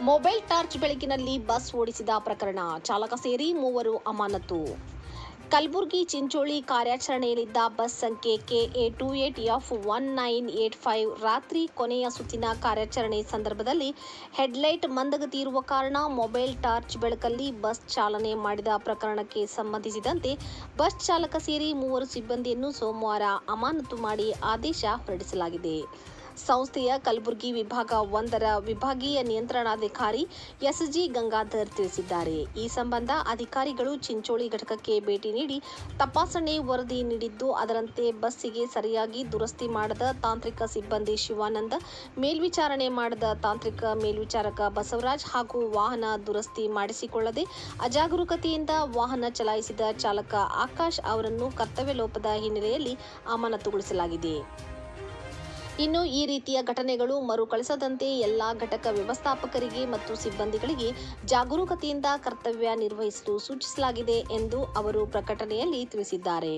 Mobile torch ಬೆಳಕಿನಲ್ಲಿ bus ಓಡಿಸಿದ ಪ್ರಕರಣ ಚಾಲಕ ಸೇರಿ ಮೂವರು ಅಮಾನತು. ಕಲಬುರಗಿ ಚಿಂಚೋಳಿ ಕಾರ್ಯಾಚರಣೆಯಲ್ಲಿದ್ದ ಬಸ್ ಸಂಖ್ಯೆ KA28F1985 ರಾತ್ರಿ ಕೊನೆಯ ಸುತ್ತಿನ ಕಾರ್ಯಾಚರಣೆ ಸಂದರ್ಭದಲ್ಲಿ ಹೆಡ್ಲೈಟ್ ಮಂದಗತಿ ಇರುವ ಕಾರಣ ಮೊಬೈಲ್ ಟಾರ್ಚ್ ಬೆಳಕಲ್ಲಿ ಬಸ್ ಚಾಲನೆ ಮಾಡಿದ ಪ್ರಕರಣಕ್ಕೆ ಸಂಬಂಧಿಸಿದಂತೆ ಬಸ್ ಚಾಲಕ ಸೇರಿ ಮೂವರು ಸಿಬ್ಬಂದಿಯನ್ನು ಸೋಮವಾರ ಅಮಾನತು ಮಾಡಿ ಆದೇಶ ಹೊರಡಿಸಲಾಗಿದೆ. ಸಂಸ್ಥೆಯ ಕಲಬುರಗಿ ವಿಭಾಗ 1ರ ವಿಭಾಗೀಯ ನಿಯಂತ್ರಣಾಧಿಕಾರಿ SG ಗಂಗಾಧರ್ ತಿಳಿಸಿದ್ದಾರೆ. ಈ ಸಂಬಂಧ ಅಧಿಕಾರಿಗಳು ಚಿಂಚೋಳಿ ಘಟಕಕ್ಕೆ ಭೇಟಿ ನೀಡಿ ತಪಾಸಣೆ ವರದಿ ನೀಡಿದ್ದು, ಅದರಂತೆ ಬಸ್ಸಿಗೆ ಸರಿಯಾಗಿ ದುರಸ್ತಿ ಮಾಡದ ತಾಂತ್ರಿಕ ಸಿಬ್ಬಂದಿ ಶಿವಾನಂದ, ಮೇಲ್ವಿಚಾರಣೆ ಮಾಡದ ತಾಂತ್ರಿಕ ಮೇಲ್ವಿಚಾರಕ ಬಸವರಾಜ್ ಹಾಗೂ ವಾಹನ ದುರಸ್ತಿ ಮಾಡಿಸಿಕೊಳ್ಳದೆ ಅಜಾಗರೂಕತೆಯಿಂದ ವಾಹನ ಚಲಾಯಿಸಿದ ಚಾಲಕ ಆಕಾಶ್ ಅವರನ್ನು ಕರ್ತವ್ಯ ಲೋಪದ ಹಿನ್ನೆಲೆಯಲ್ಲಿ ಅಮಾನತುಗೊಳಿಸಲಾಗಿದೆ. ಇನ್ನು ಈ ರೀತಿಯ ಘಟನೆಗಳು ಮರುಕಳಿಸದಂತೆ ಎಲ್ಲಾ ಘಟಕ ವ್ಯವಸ್ಥಾಪಕರಿಗೆ ಮತ್ತು ಸಿಬ್ಬಂದಿಗಳಿಗೆ ಜಾಗರೂಕತೆಯಿಂದ ಕರ್ತವ್ಯ ನಿರ್ವಹಿಸಲು ಸೂಚಿಸಲಾಗಿದೆ ಎಂದು ಅವರು ಪ್ರಕಟಣೆಯಲ್ಲಿ ತಿಳಿಸಿದ್ದಾರೆ.